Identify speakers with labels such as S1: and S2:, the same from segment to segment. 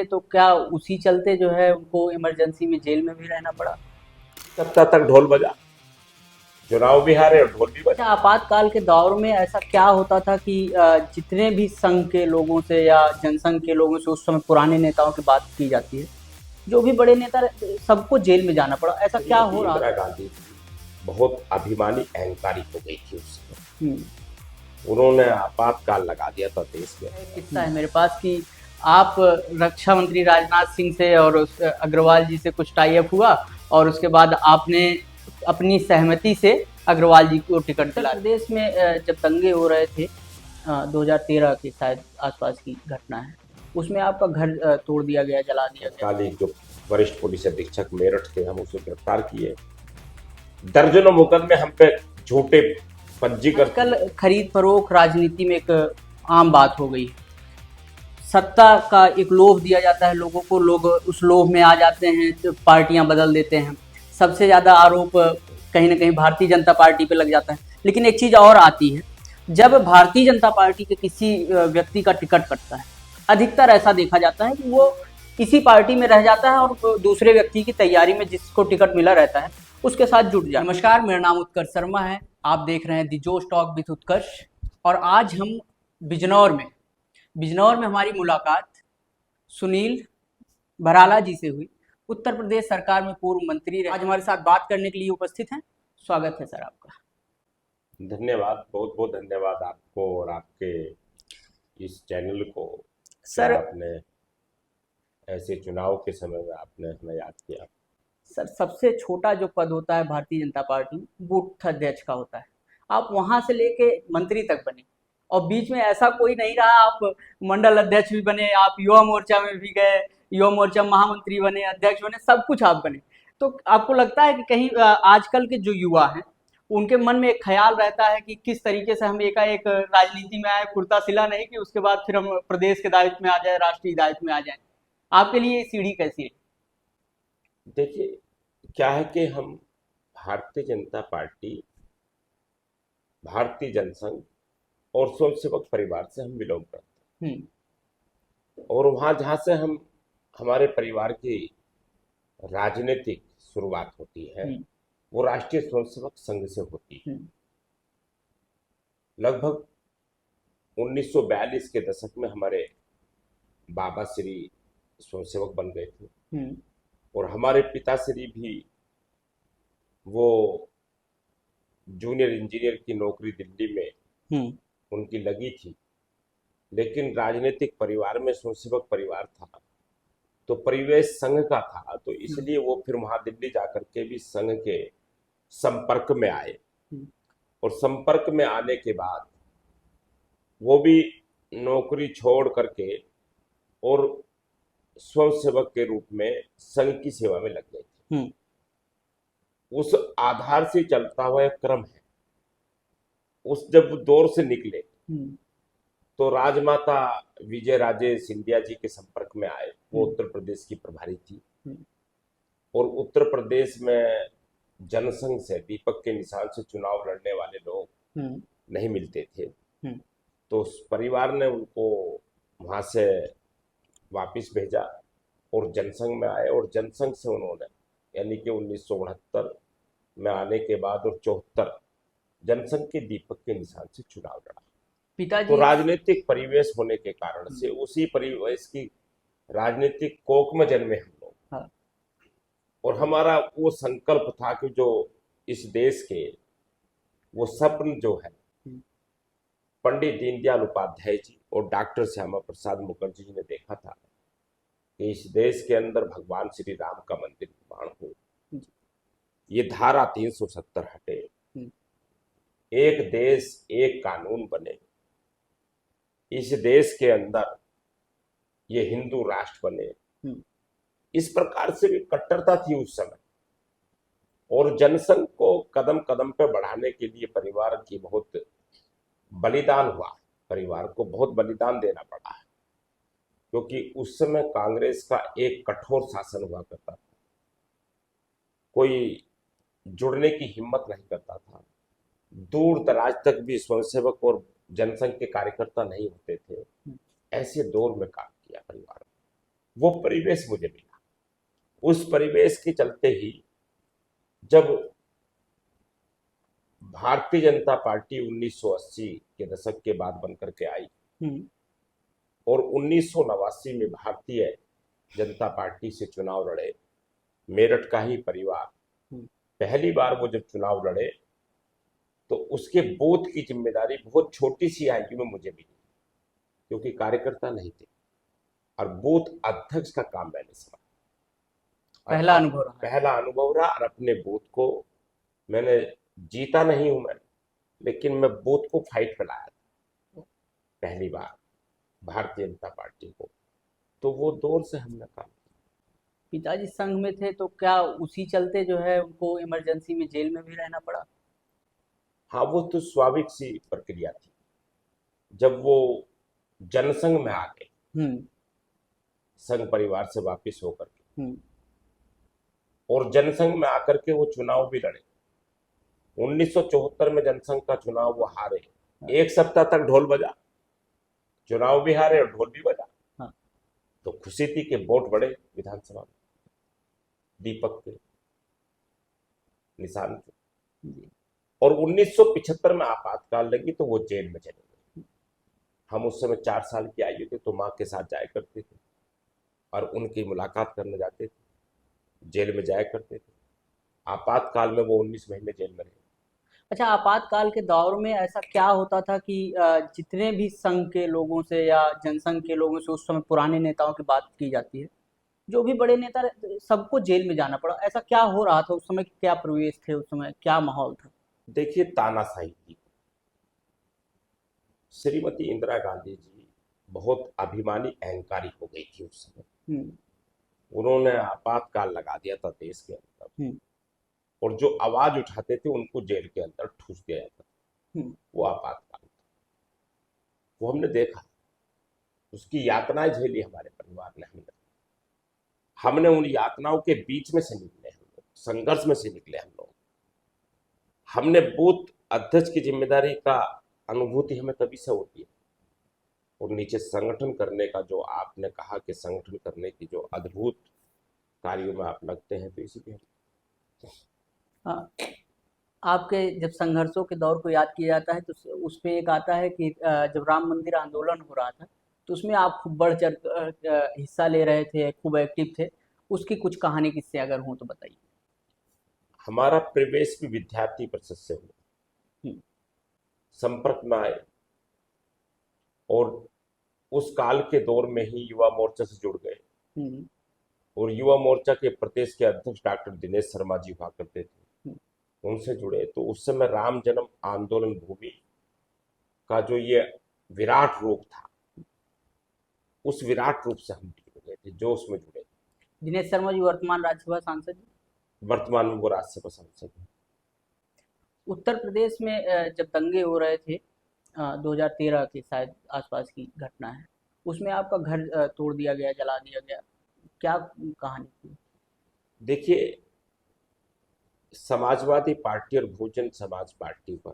S1: तो क्या उसी चलते जो है उनको इमरजेंसी में जेल में भी रहना पड़ा?
S2: सत्ता तक ढोल बजा, चुनाव भी हारे और ढोल भी
S1: अच्छा,
S2: बजा।
S1: आपातकाल के दौर में ऐसा क्या होता था कि जितने भी संघ के लोगों से या जनसंघ के लोगों से उस समय पुराने नेताओं की बात की जाती है, जो भी बड़े नेता सबको जेल में जाना पड़ा, ऐसा क्या
S2: श्रीमती
S1: हो रहा
S2: इंदिरा
S1: था?
S2: गांधी जी बहुत अभिमानी अहंकारी हो गई थी उस समय।
S1: हम्म।
S2: उन्होंने आपातकाल लगा दिया था देश में।
S1: एक किस्सा है मेरे पास कि आप रक्षा मंत्री राजनाथ सिंह से और अग्रवाल जी से कुछ टाई अप हुआ और उसके बाद आपने अपनी सहमति से अग्रवाल जी को टिकट दिला। प्रदेश में जब दंगे हो रहे थे, 2013 के शायद आसपास की घटना है, उसमें आपका घर तोड़ दिया गया, जला दिया गया।
S2: तत्कालीन जो वरिष्ठ पुलिस अधीक्षक मेरठ थे, हम उसे गिरफ्तार किए। दर्जनों मुकदमे हम पे झूठे पंजीकृत
S1: आजकल
S2: हुए।
S1: खरीद फरोख्त राजनीति में एक आम बात हो गई है। सत्ता का एक लोभ दिया जाता है लोगों को, लोग उस लोभ में आ जाते हैं, तो पार्टियां बदल देते हैं। सबसे ज़्यादा आरोप कहीं ना कहीं भारतीय जनता पार्टी पे लग जाता है। लेकिन एक चीज़ और आती है, जब भारतीय जनता पार्टी के किसी व्यक्ति का टिकट कटता है, अधिकतर ऐसा देखा जाता है कि वो इसी पार्टी में रह जाता है और दूसरे व्यक्ति की तैयारी में जिसको टिकट मिला रहता है उसके साथ जुट जाए। नमस्कार, मेरा नाम उत्कर्ष शर्मा है। आप देख रहे हैं दी जोश टॉक विद उत्कर्ष। और आज हम बिजनौर में बिजनौर में हमारी मुलाकात सुनील भराला जी से हुई। उत्तर प्रदेश सरकार में पूर्व मंत्री रहे, आज हमारे साथ बात करने के लिए उपस्थित हैं। स्वागत है सर आपका।
S2: धन्यवाद, बहुत बहुत धन्यवाद आपको और आपके इस चैनल को कि
S1: सर
S2: आपने ऐसे चुनाव के समय में आपने हमें याद किया।
S1: सर सबसे छोटा जो पद होता है भारतीय जनता पार्टी में, बूथ अध्यक्ष का होता है। आप वहां से लेके मंत्री तक बने और बीच में ऐसा कोई नहीं रहा, आप मंडल अध्यक्ष भी बने, आप युवा मोर्चा में भी गए, युवा मोर्चा महामंत्री बने, अध्यक्ष बने, सब कुछ आप बने। तो आपको लगता है कि कहीं आजकल के जो युवा हैं उनके मन में एक ख्याल रहता है कि किस तरीके से हम एकाएक राजनीति में आए, कुर्ता सिला नहीं कि उसके बाद फिर हम प्रदेश के दायित्व में आ जाए, राष्ट्रीय दायित्व में आ जाए। आपके लिए ये सीढ़ी कैसी है?
S2: देखिए, क्या है कि हम भारतीय जनता पार्टी, भारतीय जनसंघ और स्वयंसेवक परिवार से हम बिलोंग करते
S1: हम्म।
S2: हैं। और वहाँ जहाँ से हम हमारे परिवार की राजनीतिक शुरुआत होती है,
S1: हम्म।
S2: वो राष्ट्रीय स्वयंसेवक संघ से होती है।
S1: हम्म।
S2: लगभग 1942 के दशक में हमारे बाबा श्री स्वयंसेवक बन गए थे
S1: हम्म।
S2: और हमारे पिताश्री भी वो जूनियर इंजीनियर की नौकरी दिल्ली में
S1: हम्म।
S2: उनकी लगी थी। लेकिन राजनीतिक परिवार में स्वयंसेवक परिवार था, तो परिवेश संघ का था, तो
S1: हम्म।
S2: इसलिए वो फिर वहां दिल्ली जाकर के भी संघ के संपर्क में आए।
S1: हम्म।
S2: और संपर्क में आने के बाद वो भी नौकरी छोड़ करके और स्वयंसेवक के रूप में संघ की सेवा में लग गए थे।
S1: हम्म।
S2: उस आधार से चलता हुआ एक क्रम है। उस जब दौर से निकले
S1: हम्म।
S2: तो राजमाता विजय राजे सिंधिया जी के संपर्क में आए। वो
S1: हम्म।
S2: उत्तर प्रदेश की प्रभारी थी
S1: हम्म।
S2: और उत्तर प्रदेश में जनसंघ से दीपक के निशान से चुनाव लड़ने वाले लोग
S1: हम्म।
S2: नहीं मिलते थे।
S1: हम्म।
S2: तो उस परिवार ने उनको वहां से वापिस भेजा और जनसंघ में आए। और जनसंघ से उन्होंने यानी कि 1969 में आने के बाद और 74 जनसंघ के दीपक के निशान से चुनाव लड़ा। तो
S1: पिताजी।
S2: राजनीतिक परिवेश होने के कारण से उसी परिवेश की राजनीतिक कोक में जन्मे हम लोग।
S1: हाँ।
S2: और हमारा वो संकल्प था कि जो इस देश के वो सपन जो है
S1: हम्म।
S2: पंडित दीनदयाल उपाध्याय जी और डॉक्टर श्यामा प्रसाद मुखर्जी जी ने देखा था कि इस देश के अंदर भगवान श्री राम का मंदिर निर्माण हो,
S1: जी।
S2: ये धारा 370 हटे,
S1: हम्म।
S2: एक देश एक कानून बने, इस देश के अंदर ये हिंदू राष्ट्र बने।
S1: हम्म।
S2: इस प्रकार से भी कट्टरता थी उस समय। और जनसंघ को कदम कदम पे बढ़ाने के लिए परिवार की बहुत बलिदान हुआ। परिवार को बहुत बलिदान देना पड़ा है, क्योंकि उस समय कांग्रेस का एक कठोर शासन हुआ करता था। कोई जुड़ने की हिम्मत नहीं करता था। दूर दराज तक भी स्वयंसेवक और जनसंघ के कार्यकर्ता नहीं होते थे।
S1: हम्म।
S2: ऐसे दौर में काम किया परिवार ने। वो परिवेश मुझे मिला। उस परिवेश के चलते ही जब भारतीय जनता पार्टी 1980 के दशक के बाद बनकर के आई और 1989 में भारतीय जनता पार्टी से चुनाव लड़े, मेरठ का ही परिवार पहली बार वो जब चुनाव लड़े तो उसके बूथ की जिम्मेदारी बहुत छोटी सी आयु में मुझे मिली, क्योंकि कार्यकर्ता नहीं थे और बूथ अध्यक्ष का काम मैंने संभाला। पहला अनुभव रहा और अपने बूथ को मैंने जीता नहीं हूं मैं, लेकिन मैं बूथ को फाइट पे लाया था पहली बार भारतीय जनता पार्टी को। तो वो दौर से हमने काम किया।
S1: पिताजी संघ में थे तो क्या उसी चलते जो है उनको इमरजेंसी में जेल में भी रहना पड़ा?
S2: हाँ, वो तो स्वाभाविक सी प्रक्रिया थी। जब वो जनसंघ में आ गए, संघ परिवार से वापिस होकर के, और जनसंघ में आकर के वो चुनाव भी लड़े। 1974 में जनसंघ का चुनाव वो हारे, एक सप्ताह तक ढोल बजा, चुनाव भी हारे और ढोल भी बजा। तो खुशी थी कि वोट बढ़े विधानसभा में दीपक के निशान पे। और 1975 में आपातकाल लगी तो वो जेल में चले गए। हम उस समय 4 साल की आयु थे, तो माँ के साथ जाया करते थे और उनकी मुलाकात करने जाते थे, जेल में जाया करते थे। आपातकाल में वो 19 महीने जेल में रहे।
S1: अच्छा, आपातकाल के दौर में ऐसा क्या होता था कि जितने भी संघ के लोगों से या जनसंघ के लोगों से, उस समय पुराने नेताओं की बात की जाती है, जो भी बड़े नेता सबको जेल में जाना पड़ा, ऐसा क्या हो रहा था उस समय? क्या परिवेश थे उस समय, क्या माहौल था?
S2: देखिए, तानाशाही थी। श्रीमती इंदिरा गांधी जी बहुत अभिमानी, अहंकारी हो गई थी उस समय। उन्होंने आपातकाल लगा दिया था देश के अंदर, और जो आवाज उठाते थे उनको जेल के अंदर ठूस दिया जाता था। वो आपातकाल था, वो हमने देखा, उसकी यातनाएं झेली हमारे परिवार ने। हमने उन यातनाओं के बीच में से निकले, हम लोग संघर्ष में से निकले। हम लोग हमने बूथ अध्यक्ष की जिम्मेदारी का अनुभूति हमें तभी से होती है, और नीचे संगठन करने का, जो आपने कहा कि संगठन करने की जो अद्भुत कार्यों में आप लगते हैं, तो इसीलिए
S1: आपके जब संघर्षों के दौर को याद किया जाता है तो उस पे एक आता है कि जब राम मंदिर आंदोलन हो रहा था तो उसमें आप खूब बढ़ चढ़ हिस्सा ले रहे थे, खूब एक्टिव थे। उसकी कुछ कहानी किस्से अगर हों तो बताइए।
S2: हमारा प्रवेश भी विद्यार्थी परिषद से हुआ, संपर्क में आए, और उस काल के दौर में ही युवा मोर्चा से जुड़ गए, और युवा मोर्चा के प्रदेश के अध्यक्ष डॉक्टर दिनेश शर्मा जी हुआ करते थे, उनसे जुड़े। तो उस समय राम जन्म आंदोलन भूमि का जो ये विराट रूप था, उस विराट रूप से हम जुड़ गए थे, जो उसमें जुड़े।
S1: दिनेश शर्मा जी वर्तमान राज्यसभा सांसद,
S2: वर्तमान में वो राज्यसभा सांसद हैं।
S1: उत्तर प्रदेश में जब दंगे हो रहे थे, 2013 के शायद आसपास की घटना है, उसमें आपका घर तोड़ दिया गया, जला दिया गया, क्या कहानी थी?
S2: देखिए, समाजवादी पार्टी और बहुजन समाज पार्टी पर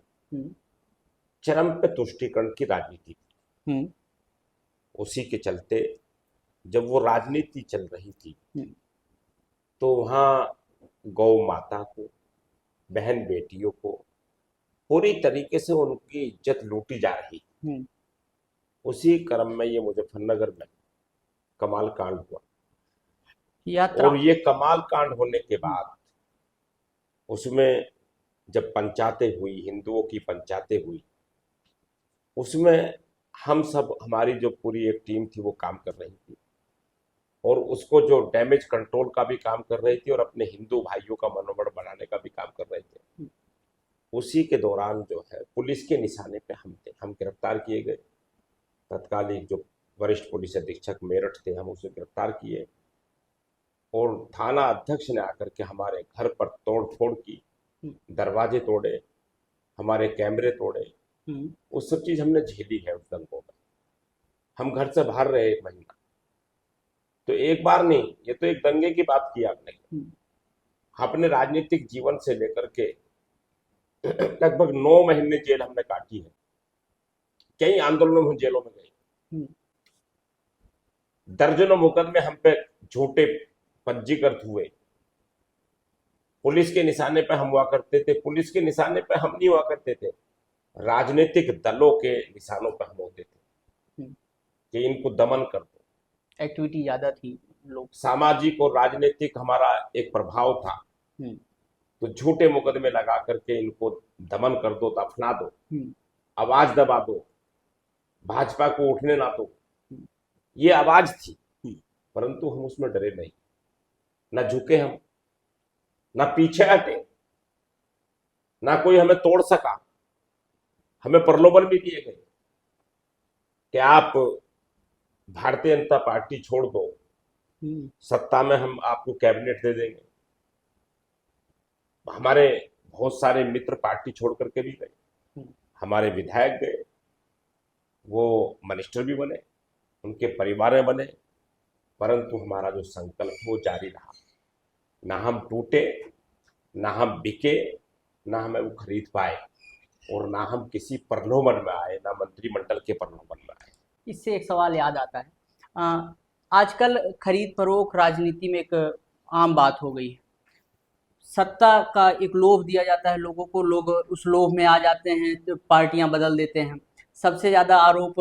S2: चरम पे तुष्टीकरण की राजनीति थी। उसी के चलते जब वो राजनीति चल रही थी तो वहां गौ माता को, बहन बेटियों को पूरी तरीके से उनकी इज्जत लूटी जा रही थी। उसी क्रम में ये मुजफ्फरनगर में कमाल कांड हुआ, और ये कमाल कांड होने के बाद उसमें जब पंचायतें हुई, हिंदुओं की पंचायतें हुई, उसमें हम सब, हमारी जो पूरी एक टीम थी वो काम कर रही थी, और उसको जो डैमेज कंट्रोल का भी काम कर रही थी और अपने हिंदू भाइयों का मनोबल बनाने का भी काम कर रहे थे। उसी के दौरान जो है पुलिस के निशाने पे हम थे, हम गिरफ्तार किए गए। तत्कालीन जो वरिष्ठ पुलिस अधीक्षक मेरठ थे, हम उसे गिरफ्तार किए, और थाना अध्यक्ष ने आकर के हमारे घर पर तोड़ फोड़ की, दरवाजे तोड़े, हमारे कैमरे तोड़े। उस सब चीज हमने झेली है उस दंगों में। हम घर से बाहर रहे 1 महीना, तो एक बार नहीं, ये तो एक दंगे की बात की आपने। अपने राजनीतिक जीवन से लेकर के लगभग 9 महीने जेल हमने काटी है, कई आंदोलनों में जेलों में गए। दर्जनों मुकदमे हम पे झूठे पंजीकृत हुए। पुलिस के निशाने पे हम हुआ करते थे, पुलिस के निशाने पे हम नहीं हुआ करते थे, राजनीतिक दलों के निशानों पे हम होते थे कि इनको दमन कर दो।
S1: एक्टिविटी ज्यादा थी लोग।
S2: सामाजिक और राजनीतिक हमारा एक प्रभाव था, तो झूठे मुकदमे लगा करके इनको दमन कर दो, दफना दो, आवाज दबा दो, भाजपा को उठने ना दो, ये आवाज थी। परंतु हम उसमें डरे नहीं, ना झुके हम, ना पीछे हटे, ना कोई हमें तोड़ सका। हमें प्रलोभन भी दिए गए कि आप भारतीय जनता पार्टी छोड़ दो, सत्ता में हम आपको कैबिनेट दे देंगे। हमारे बहुत सारे मित्र पार्टी छोड़ करके भी गए, हमारे विधायक गए, वो मिनिस्टर भी बने, उनके परिवार में बने, परंतु हमारा जो संकल्प वो जारी रहा। ना हम टूटे, ना हम बिके, ना हमें वो खरीद पाए, और ना हम किसी प्रलोभन में आए, ना मंत्रिमंडल के प्रलोभन में आए।
S1: इससे एक सवाल याद आता है, आजकल खरीद फरोख्त राजनीति में एक आम बात हो गई है। सत्ता का एक लोभ दिया जाता है लोगों को, लोग उस लोभ में आ जाते हैं, तो पार्टियां बदल देते हैं। सबसे ज़्यादा आरोप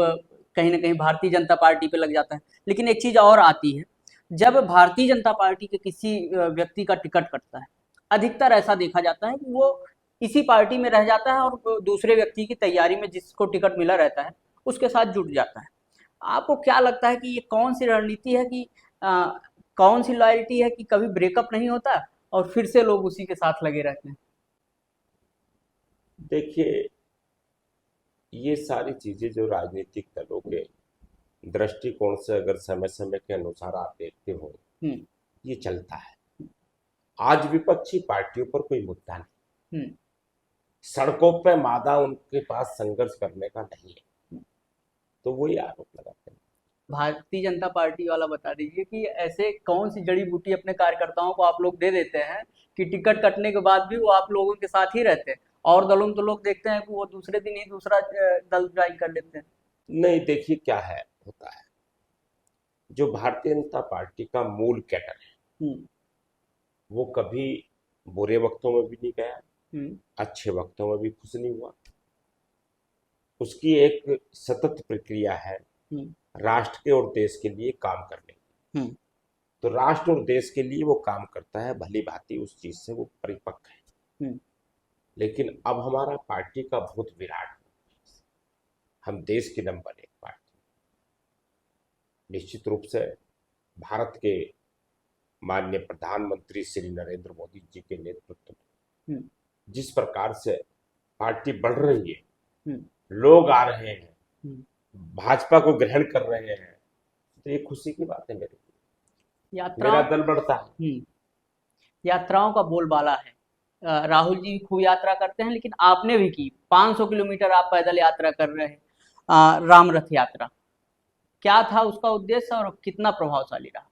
S1: कहीं ना कहीं भारतीय जनता पार्टी पे लग जाता है। लेकिन एक चीज़ और आती है, जब भारतीय जनता पार्टी के किसी व्यक्ति का टिकट कटता है, अधिकतर ऐसा देखा जाता है कि वो इसी पार्टी में रह जाता है और दूसरे व्यक्ति की तैयारी में जिसको टिकट मिला रहता है उसके साथ जुट जाता है। आपको क्या लगता है कि ये कौन सी रणनीति है कि कौन सी लॉयल्टी है कि कभी ब्रेकअप नहीं होता और फिर से लोग उसी के साथ लगे रहते हैं?
S2: देखिए, ये सारी चीजें जो राजनीतिक दलों के दृष्टिकोण से अगर समय समय के अनुसार आप देखते हो, ये चलता है। आज विपक्षी पार्टियों पर कोई मुद्दा नहीं, सड़कों पे मादा उनके पास संघर्ष करने का नहीं है, तो वही आरोप लगाते हैं।
S1: भारतीय जनता पार्टी वाला बता दीजिए कि ऐसे कौन सी जड़ी बूटी अपने कार्यकर्ताओं को आप लोग दे देते हैं कि टिकट कटने के बाद भी वो आप लोगों के साथ ही रहते हैं, और दलों में तो लोग देखते हैं कि वो दूसरे दिन ही दूसरा दल ज्वाइन कर लेते हैं।
S2: नहीं, देखिए क्या है, होता है जो भारतीय जनता पार्टी का मूल कैडर है वो कभी बुरे वक्तों में भी नहीं गया, अच्छे वक्तों में भी खुश नहीं हुआ। उसकी एक सतत प्रक्रिया है राष्ट्र के और देश के लिए काम करने की। तो राष्ट्र और देश के लिए वो काम करता है, भली भांति उस चीज से वो परिपक्व है। लेकिन अब हमारा पार्टी का बहुत विराट, हम देश की नंबर 1 पार्टी, निश्चित रूप से भारत के माननीय प्रधानमंत्री श्री नरेंद्र मोदी जी के नेतृत्व में जिस प्रकार से पार्टी बढ़ रही है, लोग आ रहे हैं, भाजपा को ग्रहण कर रहे हैं, तो ये खुशी की बात है मेरे लिए। मेरा दल बढ़ता है।
S1: यात्राओं का बोलबाला है, राहुल जी खूब यात्रा करते हैं, लेकिन आपने भी की 500 किलोमीटर आप पैदल यात्रा कर रहे हैं, राम रथ यात्रा। क्या था उसका उद्देश्य और कितना प्रभावशाली रहा?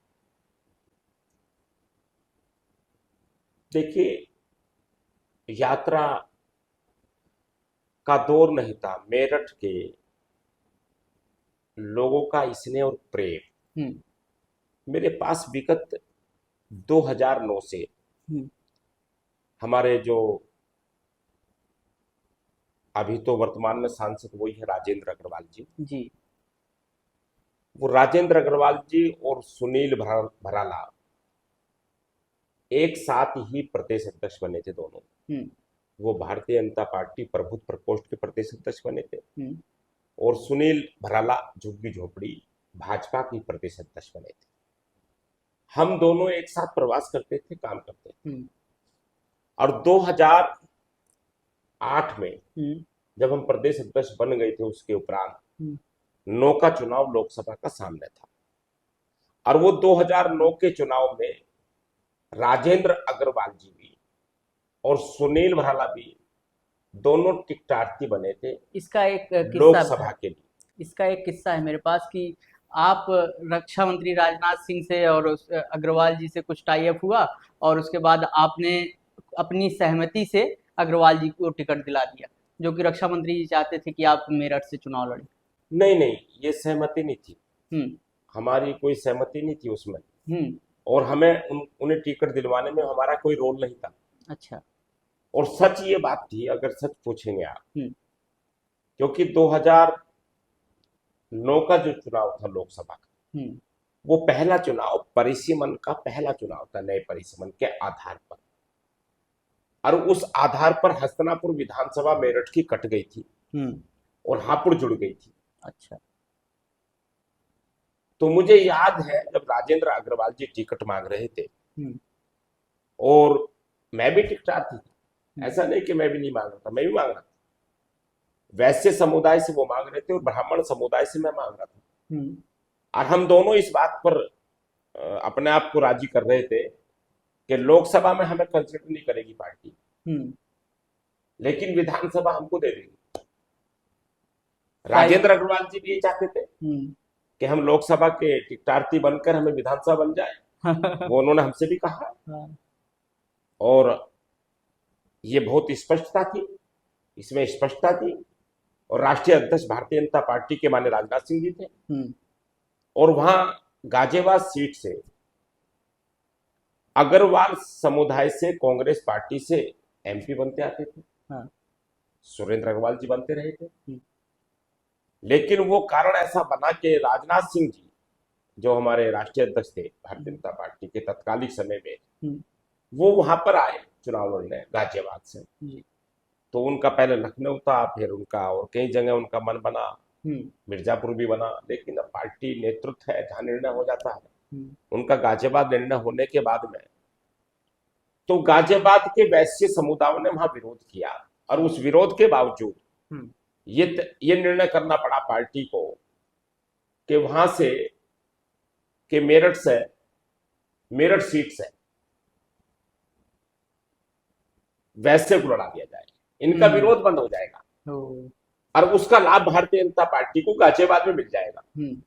S2: देखिए, यात्रा का दौर नहीं था, मेरठ के लोगों का स्नेह और प्रेम मेरे पास विगत 2009 से हमारे जो अभी तो वर्तमान में सांसद वही है राजेंद्र अग्रवाल जी, वो राजेंद्र अग्रवाल जी और सुनील भराला एक साथ ही प्रदेश अध्यक्ष बने थे दोनों। वो भारतीय जनता पार्टी प्रबुद्ध प्रकोष्ठ के प्रदेश अध्यक्ष बने थे और सुनील भराला झुग्गी झोपड़ी भाजपा की प्रदेश अध्यक्ष बने थे। हम दोनों एक साथ प्रवास करते थे, काम करते थे। और 2008 में जब हम प्रदेश अध्यक्ष बन गए थे, उसके उपरांत 9 का चुनाव लोकसभा का सामने था, और वो 2009 के चुनाव में राजेंद्र अग्रवाल जी भी और सुनील भराला भी दोनों टिकटार्थी बने थे
S1: इसका एक
S2: लोकसभा के लिए।
S1: इसका एक किस्सा है मेरे पास कि आप रक्षा मंत्री राजनाथ सिंह से और अग्रवाल जी से कुछ टाई अप हुआ और उसके बाद आपने अपनी सहमति से अग्रवाल जी को टिकट दिला दिया, जो कि रक्षा मंत्री जी चाहते थे कि आप मेरठ से चुनाव लड़ें।
S2: नहीं, ये सहमति नहीं थी। हमारी कोई सहमति नहीं थी उसमें,
S1: हम्म।
S2: और हमें उन्हें टिकट दिलवाने में हमारा कोई रोल नहीं था।
S1: अच्छा।
S2: और सच ये बात थी, अगर सच पूछेंगे आप,
S1: हम्म।
S2: क्योंकि 2009 का जो चुनाव था लोकसभा का,
S1: हम्म।
S2: वो पहला चुनाव परिसीमन का पहला चुनाव था, नए परिसीमन के आधार पर। और उस आधार पर हस्तिनापुर विधानसभा मेरठ की कट गई थी
S1: हम्म।
S2: और हापुड़ जुड़ गई थी।
S1: अच्छा।
S2: तो मुझे याद है जब राजेंद्र अग्रवाल जी टिकट मांग रहे थे,
S1: हम्म।
S2: और मैं भी टिकटार्थी था,
S1: हम्म।
S2: ऐसा नहीं कि मैं भी नहीं मांग रहा था, मैं भी मांग रहा था। वैश्य समुदाय से वो मांग रहे थे और ब्राह्मण समुदाय से मैं मांग रहा था।
S1: हम्म।
S2: और हम दोनों इस बात पर अपने आप को राजी कर रहे थे कि लोकसभा में हमें कंसिडर नहीं करेगी पार्टी,
S1: हम्म।
S2: लेकिन विधानसभा हमको दे देगी।
S1: फाइव।
S2: राजेंद्र अग्रवाल जी भी ये चाहते थे
S1: हम्म।
S2: कि हम लोकसभा के टिकटार्थी बनकर हमें विधानसभा बन जाए, वो उन्होंने हमसे भी कहा।
S1: हाँ।
S2: और ये बहुत स्पष्टता थी, इसमें स्पष्टता थी। और राष्ट्रीय अध्यक्ष भारतीय जनता पार्टी के माननीय राजनाथ सिंह जी थे,
S1: हम्म।
S2: और वहां गाजियाबाद सीट से अग्रवाल समुदाय से कांग्रेस पार्टी से एमपी बनते आते थे।
S1: हाँ।
S2: सुरेंद्र अग्रवाल जी बनते रहे थे।
S1: हम्म।
S2: लेकिन वो कारण ऐसा बना कि राजनाथ सिंह जी, जो हमारे राष्ट्रीय अध्यक्ष थे भारतीय जनता पार्टी के तत्कालिक समय में,
S1: हम्म।
S2: वो वहां पर आए चुनाव लड़ने गाजियाबाद से।
S1: जी।
S2: तो उनका पहले लखनऊ था, फिर उनका और कई जगह उनका मन बना,
S1: हम्म।
S2: मिर्जापुर भी बना। लेकिन अब पार्टी नेतृत्व है, जहां निर्णय हो जाता है।
S1: हम्म।
S2: उनका गाजियाबाद निर्णय होने के बाद में, तो गाजियाबाद के वैश्य समुदाय ने वहां विरोध किया, और उस विरोध के बावजूद
S1: हम्म।
S2: ये निर्णय करना पड़ा पार्टी को कि वहां से, कि मेरठ सीट से वैश्य को लड़ा दिया जाए, इनका
S1: हम्म।
S2: विरोध बंद हो जाएगा,
S1: ओ।
S2: और उसका लाभ भारतीय जनता पार्टी को गाजियाबाद में मिल जाएगा।
S1: हम्म।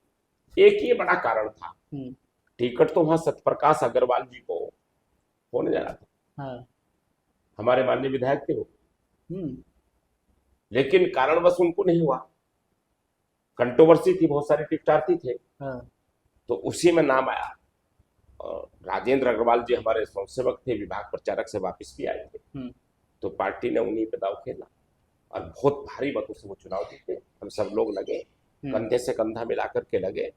S2: एक ये बड़ा कारण था।
S1: हम्म।
S2: टिकट तो वहां सत्यप्रकाश अग्रवाल जी को होने जाना था,
S1: हाँ।
S2: हमारे माननीय विधायक थे वो।
S1: हम्म।
S2: लेकिन कारणवश उनको नहीं हुआ, कंट्रोवर्सी थी, बहुत सारे टिकटार्थी थे,
S1: हाँ।
S2: तो उसी में नाम आया। और राजेंद्र अग्रवाल जी हमारे स्वयंसेवक थे, विभाग प्रचारक से वापस भी आए थे,
S1: हम्म।
S2: तो पार्टी ने उन्हीं पे दाव खेला, और बहुत भारी मतों से वो चुनाव जीते। हम सब लोग लगे, कंधे से कंधा मिला करके लगे।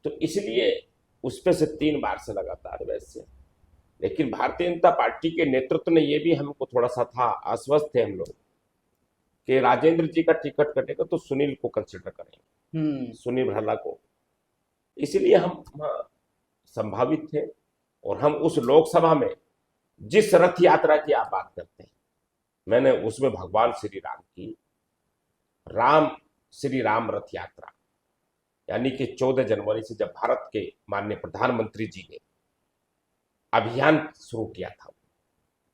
S2: तो इसलिए उस पे से 3 बार से लगातार वैसे। लेकिन भारतीय जनता पार्टी के नेतृत्व ने ये भी हमको थोड़ा सा था, आश्वस्त थे हम लोग कि राजेंद्र जी का टिकट कटेगा तो सुनील को कंसिडर करेंगे,
S1: हम्म।
S2: सुनील भल्ला को। इसलिए हम संभावित थे। और हम उस लोकसभा में जिस रथ यात्रा की आप बात करते हैं, मैंने उसमें भगवान श्री राम की, राम श्री राम रथ यात्रा, यानी कि 14 जनवरी से जब भारत के माननीय प्रधानमंत्री जी ने अभियान शुरू किया था,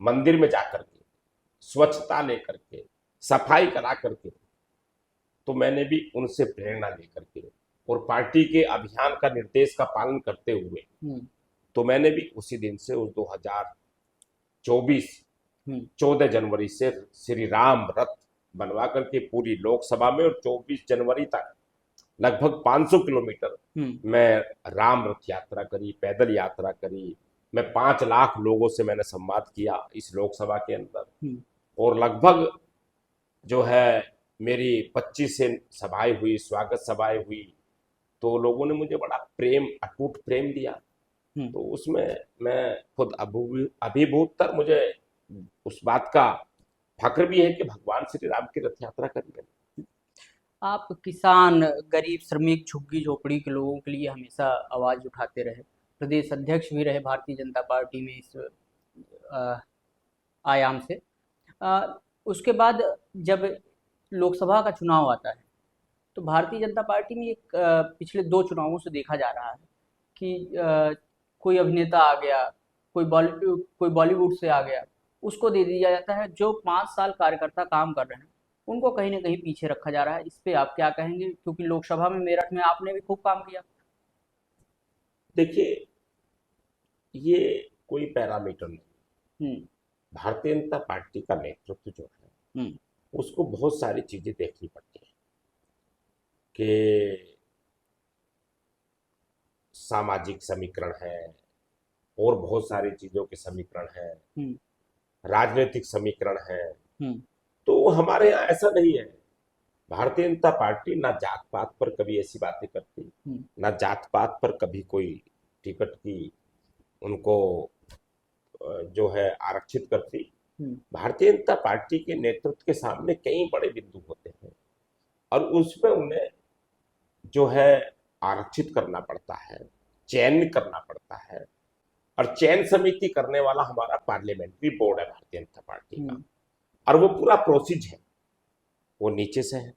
S2: मंदिर में जाकर के स्वच्छता लेकर के, सफाई करा करके, तो मैंने भी उनसे प्रेरणा लेकर के और पार्टी के अभियान का निर्देश का पालन करते हुए, तो मैंने भी उसी दिन से उस 2024 14 जनवरी से श्री राम रथ बनवा करके पूरी लोकसभा में, और 24 जनवरी तक लगभग 500 किलोमीटर मैं राम रथ यात्रा करी, पैदल यात्रा करी। मैं 5 लाख लोगों से मैंने संवाद किया इस लोकसभा के अंदर, और लगभग जो है मेरी 25 से सभाएं हुई, स्वागत सभाएं हुई। तो लोगों ने मुझे बड़ा प्रेम, अटूट प्रेम दिया। तो उसमें मैं खुद अभिभूत था। मुझे उस बात का फक्र भी है कि भगवान श्री राम की रथ यात्रा करेंगे।
S1: आप किसान, गरीब, श्रमिक, झुग्गी झोपड़ी के लोगों के लिए हमेशा आवाज़ उठाते रहे, प्रदेश अध्यक्ष भी रहे भारतीय जनता पार्टी में इस आयाम से। उसके बाद जब लोकसभा का चुनाव आता है, तो भारतीय जनता पार्टी में एक पिछले 2 चुनावों से देखा जा रहा है कि कोई अभिनेता आ गया, कोई बॉलीवुड से आ गया, उसको दे दिया जाता है। जो 5 साल कार्यकर्ता काम कर रहे हैं, उनको कहीं न कहीं पीछे रखा जा रहा है। इस पे आप क्या कहेंगे? क्योंकि लोकसभा में मेरठ में आपने भी खूब काम किया।
S2: देखिए, ये कोई पैरामीटर नहीं।
S1: हुँ।
S2: भारतीय जनता पार्टी का नेतृत्व जो है, उसको बहुत सारी चीजें देखनी पड़ती है कि सामाजिक समीकरण है और बहुत सारी चीजों के समीकरण है,
S1: हम्म,
S2: राजनीतिक समीकरण है।
S1: हम्म,
S2: तो हमारे यहाँ ऐसा नहीं है। भारतीय जनता पार्टी ना जात पात पर कभी ऐसी बातें करती,
S1: हम्म,
S2: ना जात पात पर कभी कोई टिकट की उनको जो है आरक्षित करती।
S1: हम्म,
S2: भारतीय जनता पार्टी के नेतृत्व के सामने कई बड़े बिंदु होते हैं और उसमें उन्हें जो है आरक्षित करना पड़ता है, चयन करना पड़ता है। और चयन समिति करने वाला हमारा पार्लियामेंट्री बोर्ड है भारतीय जनता पार्टी का,
S1: हम्म,
S2: और वो पूरा प्रोसीज है, वो नीचे से है,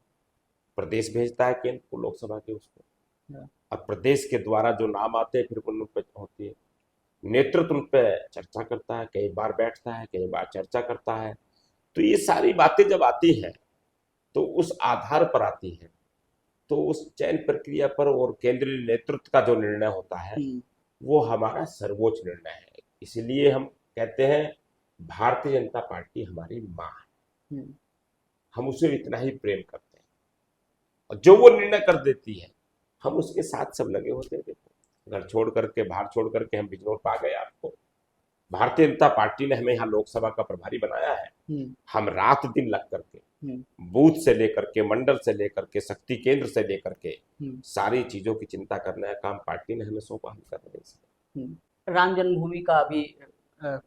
S2: प्रदेश भेजता है केंद्र को, लोकसभा के उसको,
S1: हाँ,
S2: और प्रदेश के द्वारा जो नाम आते हैं फिर उन पे होती है, नेतृत्व उन पे चर्चा करता है, कई बार बैठता है, कई बार चर्चा करता है। तो ये सारी बातें जब आती है तो उस आधार पर आती है, तो उस चयन प्रक्रिया पर और केंद्रीय नेतृत्व का जो निर्णय होता है
S1: हम्म,
S2: वो हमारा सर्वोच्च निर्णय है। इसलिए हम कहते हैं भारतीय जनता पार्टी हमारी माँ है,
S1: हम्म,
S2: हम उसे इतना ही प्रेम करते हैं और जो वो निर्णय कर देती है हम उसके साथ सब लगे होते हैं। देखो, घर छोड़ करके, बाहर छोड़ करके हम बिजनौर पा गए आपको, भारतीय जनता पार्टी ने हमें यहाँ लोकसभा का प्रभारी बनाया है।
S1: हम्म,
S2: हम रात दिन लग करके
S1: हम्म,
S2: बूथ से लेकर के, मंडल से लेकर के, शक्ति केंद्र से लेकर के
S1: हम्म,
S2: सारी चीजों की चिंता करने का काम पार्टी ने हमें सौंपा, हम कर रहे हैं इसमें।
S1: राम जन्मभूमि का अभी अ,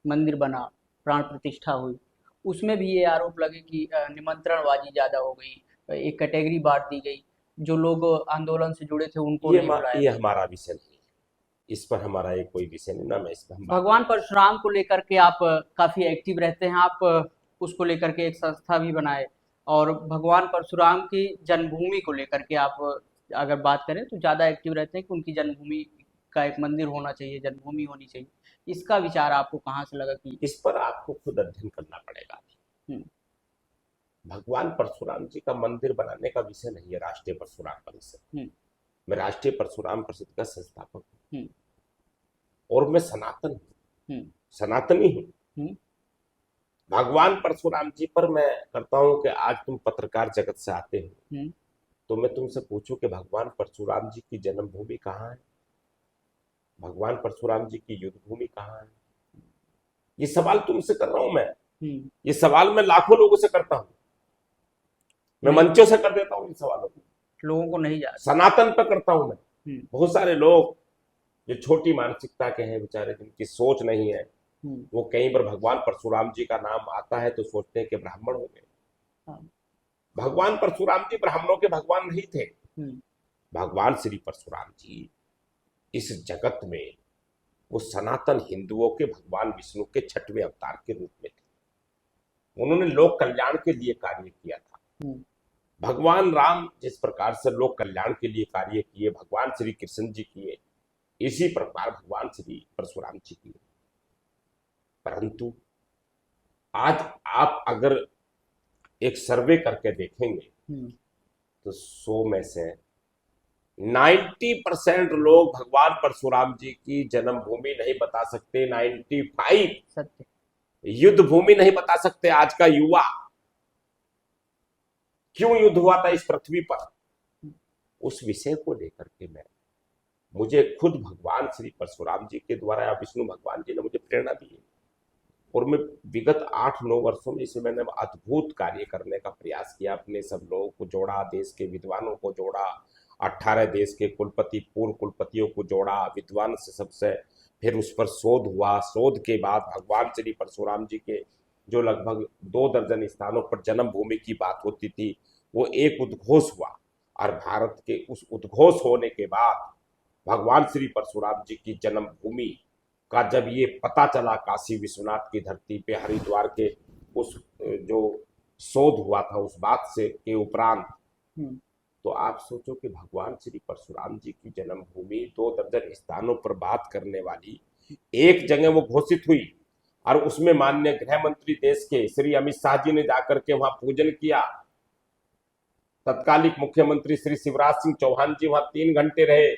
S1: मंदिर बना, प्राण प्रतिष्ठा हुई, उसमें भी ये आरोप लगे कि निमंत्रणबाजी ज़्यादा हो गई, एक कैटेगरी बांट दी गई, जो लोग आंदोलन से जुड़े थे उनको नहीं बुलाया
S2: ये
S1: गया।
S2: हमारा विषय नहीं है, इस पर हमारा ये कोई विषय नहीं, ना मैं इस पर हम बात
S1: भगवान
S2: करना चाहता
S1: परशुराम को लेकर के आप काफ़ी एक्टिव रहते हैं, आप उसको लेकर के एक संस्था भी बनाए, और भगवान परशुराम की जन्मभूमि को लेकर के आप अगर बात करें तो ज़्यादा एक्टिव रहते हैं कि उनकी जन्मभूमि का एक मंदिर होना चाहिए, जन्मभूमि होनी चाहिए। इसका विचार आपको कहाँ से लगा कि
S2: इस पर आपको खुद अध्ययन करना पड़ेगा।
S1: हम्म,
S2: भगवान परशुराम जी का मंदिर बनाने का विषय नहीं है राष्ट्रीय परशुराम परिषद।
S1: हम्म,
S2: मैं राष्ट्रीय परशुराम परिषद का संस्थापक हूँ
S1: हम्म,
S2: और मैं सनातन हूँ,
S1: हम्म,
S2: सनातनी हूँ।
S1: हम्म,
S2: भगवान परशुराम जी पर मैं करता हूँ कि आज तुम पत्रकार जगत से आते हो
S1: हम्म,
S2: तो मैं तुमसे पूछूं कि भगवान परशुराम जी की जन्मभूमि कहाँ है, भगवान परशुराम जी की युद्ध भूमि कहाँ है। ये सवाल तुमसे कर रहा हूं मैं, ये सवाल मैं लाखों लोगों से करता हूं, मैं
S1: नहीं,
S2: मंचों से कर देता हूं इन सवालों को,
S1: लोगों को नहीं जाता।
S2: सनातन पर करता हूं मैं।
S1: हम्म,
S2: बहुत सारे लोग जो छोटी मानसिकता के हैं बेचारे, जिनकी सोच नहीं है,
S1: हम्म,
S2: वो कहीं पर भगवान परशुराम जी का नाम आता है तो सोचते हैं कि ब्राह्मण हो गए।
S1: हाँ,
S2: भगवान परशुराम जी ब्राह्मणों के भगवान नहीं थे।
S1: हम्म,
S2: भगवान श्री परशुराम जी इस जगत में वो सनातन हिंदुओं के भगवान विष्णु के छठवें अवतार के रूप में थे। उन्होंने लोक कल्याण के लिए कार्य किया था।
S1: हम्म,
S2: भगवान राम जिस प्रकार से लोक कल्याण के लिए कार्य किए, भगवान श्री कृष्ण जी किए, इसी प्रकार भगवान श्री परशुराम जी किए। परंतु आज आप अगर एक सर्वे करके देखेंगे
S1: हम्म,
S2: तो 100 में से 90% लोग भगवान परशुराम जी की जन्मभूमि नहीं बता सकते, 95
S1: सत्य।
S2: युद्ध भूमि नहीं बता सकते। आज का युवा, क्यों युद्ध हुआ था इस पृथ्वी पर, उस विषय को लेकर के मुझे खुद भगवान श्री परशुराम जी के द्वारा या विष्णु भगवान जी ने मुझे प्रेरणा दी है और मैं विगत 8-9 वर्षों में इसमें मैंने अद्भुत कार्य करने का प्रयास किया। अपने सब लोगों को जोड़ा, देश के विद्वानों को जोड़ा, 18 देश के कुलपति, पूर्व कुलपतियों को जोड़ा, विद्वान से सबसे, फिर उस पर शोध हुआ। शोध के बाद भगवान श्री परशुराम जी के जो लगभग 2 दर्जन स्थानों पर जन्मभूमि की बात होती थी, वो एक उद्घोष हुआ और भारत के उस उद्घोष होने के बाद भगवान श्री परशुराम जी की जन्मभूमि का जब ये पता चला काशी विश्वनाथ की धरती पे हरिद्वार के उस जो शोध हुआ था उस बात से के उपरांत,
S1: हम्म,
S2: तो आप सोचो कि भगवान श्री परशुराम जी की जन्मभूमि 2 दर्जन स्थानों पर बात करने वाली एक जगह वो घोषित हुई और उसमें माननीय गृह मंत्री देश के श्री अमित शाह जी ने जाकर के वहां पूजन किया। तत्कालिक मुख्यमंत्री श्री शिवराज सिंह चौहान जी वहां 3 घंटे रहे।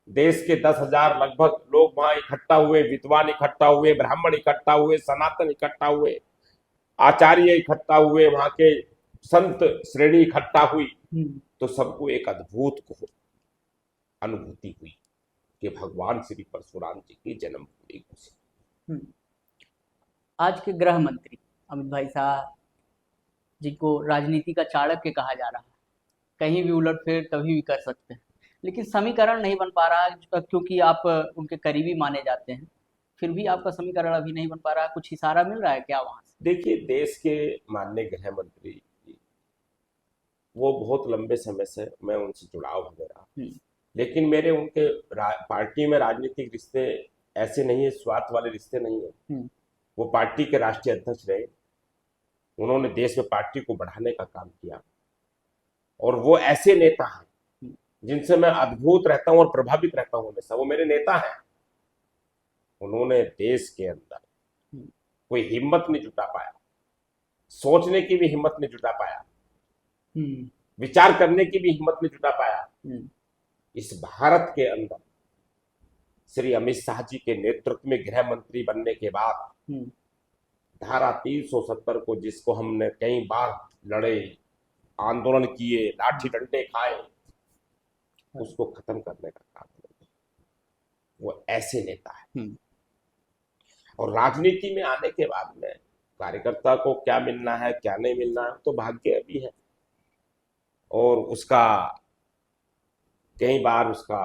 S2: देश के 10,000 लगभग लोग वहां इकट्ठा हुए, विद्वान इकट्ठा हुए, ब्राह्मण इकट्ठा हुए, सनातन इकट्ठा हुए, आचार्य इकट्ठा हुए, वहां के संत श्रेणी इकट्ठा हुई। तो सबको एक अद्भुत अनुभूति हुई कि भगवान श्री परशुराम जी की जन्मभूमि कुशी।
S1: हम्म। आज के गृह मंत्री अमित भाई शाह, जिनको राजनीति का चाणक्य कहा जा रहा है, कहीं भी उलटफेर कभी भी कर सकते हैं, लेकिन समीकरण नहीं बन पा रहा है, क्योंकि आप उनके करीबी माने जाते हैं, फिर भी आपका समीकरण अभी नहीं बन पा रहा है। कुछ इशारा मिल रहा है क्या वहां से?
S2: देखिए, देश के माननीय गृह मंत्री जी, वो बहुत लंबे समय से मैं उनसे जुड़ाव है मेरा, लेकिन मेरे उनके पार्टी में राजनीतिक रिश्ते ऐसे नहीं है, स्वार्थ वाले रिश्ते नहीं है। वो पार्टी के राष्ट्रीय अध्यक्ष रहे, उन्होंने देश में पार्टी को बढ़ाने का काम किया, और वो ऐसे नेता हैं जिनसे मैं अद्भुत रहता हूं और प्रभावित रहता हूं हमेशा। वो मेरे नेता हैं। उन्होंने देश के अंदर कोई हिम्मत नहीं जुटा पाया, सोचने की भी हिम्मत नहीं जुटा पाया, विचार करने की भी हिम्मत नहीं जुटा पाया। इस भारत के अंदर श्री अमित शाह जी के नेतृत्व में गृह मंत्री बनने के बाद धारा 370 को, जिसको हमने कई बार लड़े, आंदोलन किए, लाठी डंडे खाए, उसको खत्म करने का काम किया। वो ऐसे नेता है। और राजनीति में आने के बाद में कार्यकर्ता को क्या मिलना है क्या नहीं मिलना है तो भाग्य भी है, और उसका कई बार उसका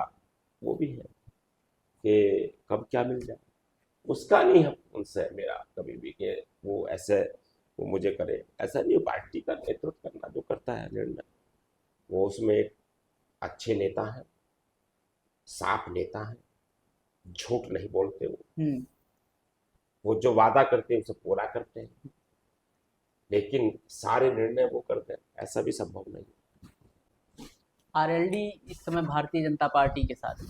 S2: वो भी है कि कब क्या मिल जाए। उसका नहीं है उनसे मेरा कभी भी कि वो ऐसे वो मुझे करे, ऐसा नहीं। पार्टी का नेतृत्व करना जो करता है निर्णय, वो उसमें एक अच्छे नेता है, साफ नेता है, झूठ नहीं बोलते वो जो वादा करते हैं उसे पूरा करते हैं, लेकिन सारे निर्णय वो करते हैं ऐसा भी संभव नहीं।
S1: आरएलडी इस समय भारतीय जनता पार्टी के साथ है,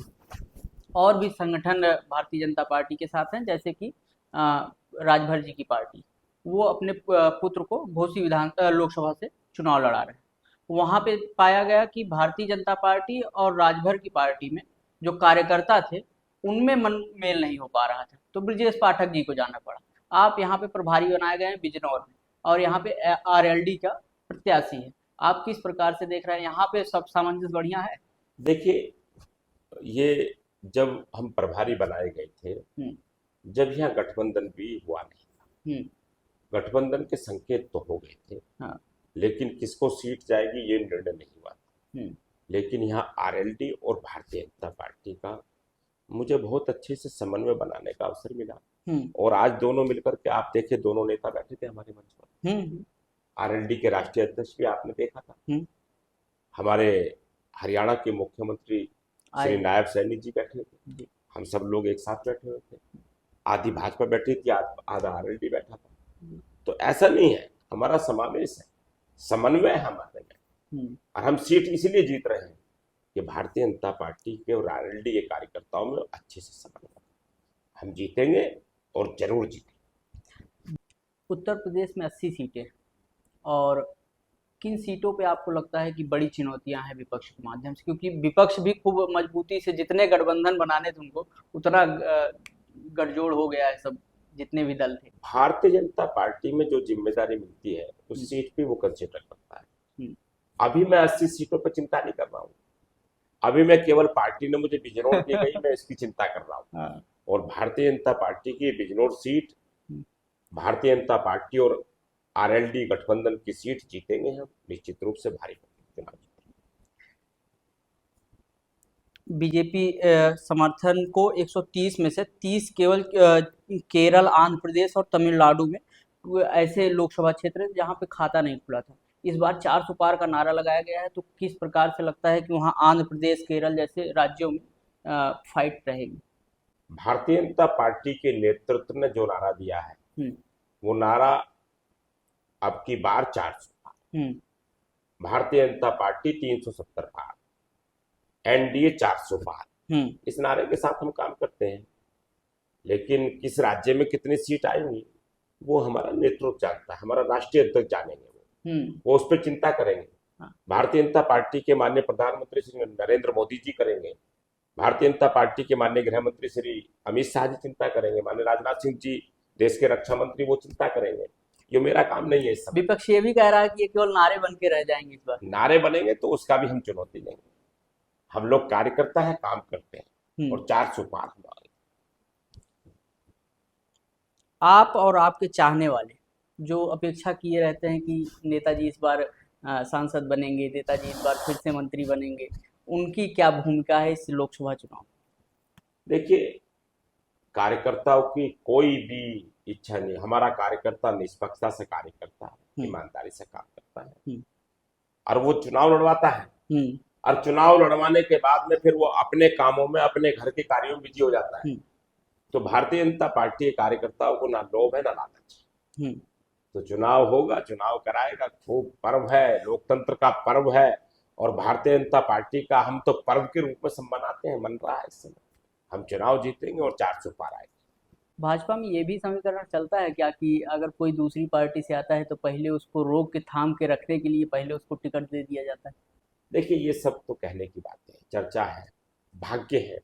S1: और भी संगठन भारतीय जनता पार्टी के साथ हैं, जैसे कि राजभर जी की पार्टी, वो अपने पुत्र को घोसी लोकसभा से चुनाव लड़ा रहे हैं। वहाँ पे पाया गया कि भारतीय जनता पार्टी और राजभर की पार्टी में जो कार्यकर्ता थे उनमें मेल नहीं हो पा रहा था, तो ब्रजेश पाठक जी को जाना पड़ा। आप यहाँ पे प्रभारी बनाए गए हैं बिजनौर में, और यहाँ पे आरएलडी का प्रत्याशी है। आप किस प्रकार से देख रहे हैं, यहाँ पे सब सामंजस्य बढ़िया है?
S2: देखिए, ये जब हम प्रभारी बनाए गए थे, जब यहाँ गठबंधन भी हुआ नहीं था, गठबंधन के संकेत तो हो गए थे,
S1: हाँ।
S2: लेकिन किसको सीट जाएगी ये निर्णय नहीं हुआ था। लेकिन यहाँ आरएलडी और भारतीय जनता पार्टी का मुझे बहुत अच्छे से समन्वय बनाने का अवसर मिला, और आज दोनों मिलकर के, आप देखे दोनों नेता बैठे थे हमारे मंच पर। आरएलडी के राष्ट्रीय अध्यक्ष भी आपने देखा था, हमारे हरियाणा के मुख्यमंत्री श्री नायब सैनी जी बैठे थे, हम सब लोग एक साथ बैठे हुए थे, आधी भाजपा बैठी थी, आधा आरएलडी बैठा था। तो ऐसा नहीं है, हमारा समावेश है, समन्वय है हमारे में, और हम सीट इसलिए जीत रहे हैं कि भारतीय जनता पार्टी के और आरएलडी के कार्यकर्ताओं में अच्छे से समन्वय। हम जीतेंगे और जरूर जीतेंगे।
S1: उत्तर प्रदेश में 80 सीटें, और किन सीटों पे आपको लगता है कि बड़ी चुनौतियां हैं विपक्ष के माध्यम से? क्योंकि विपक्ष भी खूब मजबूती से, जितने गठबंधन बनाने थे उनको उतना गठजोड़ हो गया है, सब जितने भी दल थे।
S2: भारतीय जनता पार्टी में जो जिम्मेदारी मिलती है उस सीट पे वो कंसिडर करता है। अभी मैं 80 सीटों पर चिंता नहीं कर रहा हूँ, अभी मैं केवल पार्टी ने मुझे बिजनौर दी गई, मैं इसकी चिंता कर रहा हूँ। और भारतीय जनता पार्टी की बिजनौर सीट, भारतीय जनता पार्टी और आरएलडी गठबंधन की सीट जीतेंगे हम निश्चित रूप से, भारी चुनाव।
S1: बीजेपी समर्थन को 130 में से 30 केवल केरल, आंध्र प्रदेश और तमिलनाडु में ऐसे लोकसभा क्षेत्र है जहां पे खाता नहीं खुला था। इस बार 400 पार का नारा लगाया गया है, तो किस प्रकार से लगता है कि वहां आंध्र प्रदेश, केरल जैसे राज्यों में फाइट रहेगी?
S2: भारतीय जनता पार्टी के नेतृत्व ने जो नारा दिया है वो नारा अब की बार 400 पार, भारतीय जनता पार्टी 370 पार, एनडीए 400 पार, इस नारे के साथ हम काम करते हैं। लेकिन किस राज्य में कितनी सीट आएंगी वो हमारा नेतृत्व जानता है, हमारा राष्ट्रीय अध्यक्ष जानेंगे, वो उस पर चिंता करेंगे। भारतीय जनता पार्टी के माननीय प्रधानमंत्री श्री नरेंद्र मोदी जी करेंगे, भारतीय जनता पार्टी के माननीय गृह मंत्री श्री अमित शाह जी चिंता करेंगे, माननीय राजनाथ सिंह जी देश के रक्षा मंत्री वो चिंता करेंगे। ये मेरा काम नहीं है। इस समय
S1: विपक्ष ये भी कह रहा है कि ये केवल नारे बन के रह जाएंगे, इस बार
S2: नारे बनेंगे तो उसका भी हम चुनौती लेंगे। हम लोग कार्यकर्ता है, काम करते हैं और 400 पार हमारे।
S1: आप और आपके चाहने वाले जो अपेक्षा किए रहते हैं कि नेताजी इस बार सांसद बनेंगे, नेताजी इस बार फिर से मंत्री बनेंगे, उनकी क्या भूमिका है इस लोकसभा चुनाव में?
S2: देखिए, कार्यकर्ताओं की कोई भी इच्छा नहीं, हमारा कार्यकर्ता निष्पक्षता से कार्य करता है, ईमानदारी से काम करता है और वो चुनाव लड़वाता है और चुनाव लड़वाने के बाद में फिर वो अपने कामों में, अपने घर के कार्यों में बिजी हो जाता है। तो भारतीय जनता पार्टी के कार्यकर्ताओं को ना लोभ है ना लालच। तो चुनाव होगा, चुनाव कराएगा, खूब पर्व है, लोकतंत्र का पर्व है और भारतीय जनता पार्टी का हम तो पर्व के रूप में सब मनाते हैं, मन रहा है इस समय। हम चुनाव जीतेंगे और 400 पार आएंगे।
S1: भाजपा में ये भी समीकरण चलता है क्या कि अगर कोई दूसरी पार्टी से आता है तो पहले उसको रोक के थाम के रखने के लिए पहले उसको टिकट दे दिया जाता है?
S2: देखिए, ये सब तो कहने की बातें है, चर्चा है, भाग्य है,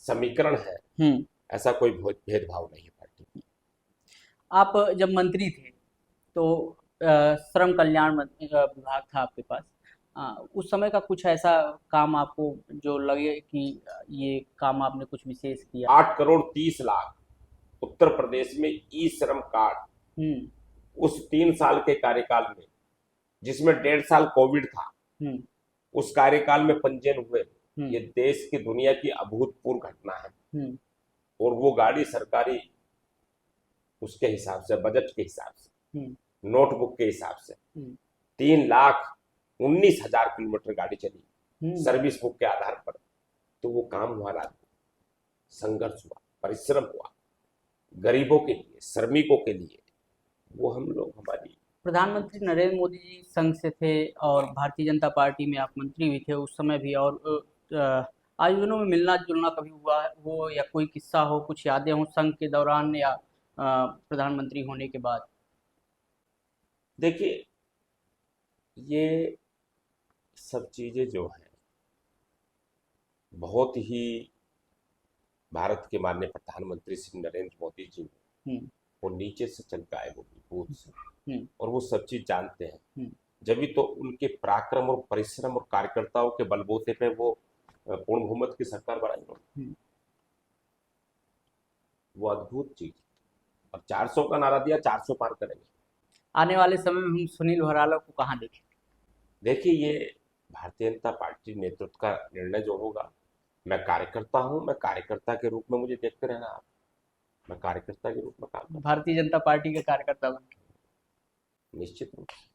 S2: समीकरण है, ऐसा कोई भेदभाव नहीं है पार्टी में।
S1: आप जब मंत्री थे तो श्रम कल्याण विभाग था आपके पास। उस समय का कुछ ऐसा काम आपको जो लगे कि ये काम आपने कुछ विशेष किया?
S2: 8 करोड़ 30 लाख उत्तर प्रदेश में ई श्रम कार्ड उस 3 साल के कार्यकाल में, जिसमें 1.5 साल कोविड था, उस कार्यकाल में पंजीयन हुए। ये देश की दुनिया की अभूतपूर्व घटना है और वो गाड़ी सरकारी उसके हिसाब से, बजट के हिसाब से, नोटबुक के हिसाब से 3,19,000 किलोमीटर गाड़ी चली सर्विस बुक के आधार पर। तो वो काम हुआ, राज्य संघर्ष हुआ, परिश्रम हुआ, गरीबों के लिए, श्रमिकों के लिए, वो हम लोग हमारी।
S1: प्रधानमंत्री नरेंद्र मोदी जी संघ से थे और भारतीय जनता पार्टी में आप मंत्री भी थे उस समय भी, और आज दिनों में मिलना जुलना कभी हुआ हो या कोई किस्सा हो, कुछ यादें हो संघ के दौरान या प्रधानमंत्री होने के बाद?
S2: देखिए, ये सब चीजें जो हैं बहुत ही भारत के माननीय प्रधानमंत्री श्री नरेंद्र मोदी जी ने वो नीचे से चल के आए, वो बूथ से, और वो सब चीज जानते हैं। जब भी तो उनके पराक्रम और परिश्रम और कार्यकर्ताओं के बलबूते पे वो पूर्ण बहुमत की सरकार बनाई। वो अद्भुत चीज, और 400 का नारा दिया, 400 पार करेंगे।
S1: आने वाले समय में हम सुनील भराला को कहाँ देखें?
S2: देखिए, ये भारतीय जनता पार्टी नेतृत्व का निर्णय जो होगा। मैं कार्यकर्ता हूं, मैं कार्यकर्ता के रूप में मुझे देखते रहना आप, मैं कार्यकर्ता के रूप में काम,
S1: भारतीय जनता पार्टी के कार्यकर्ता बन के
S2: निश्चित रूप से।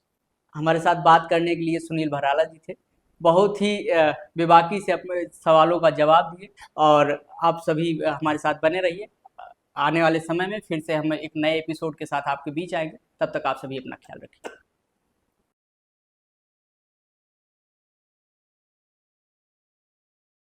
S1: हमारे साथ बात करने के लिए सुनील भराला जी थे। बहुत ही बेबाकी से अपने सवालों का जवाब दिए और आप सभी हमारे साथ बने रहिए। आने वाले समय में फिर से हम एक नए एपिसोड के साथ आपके बीच आएंगे। तब तक आप सभी अपना ख्याल रखिए।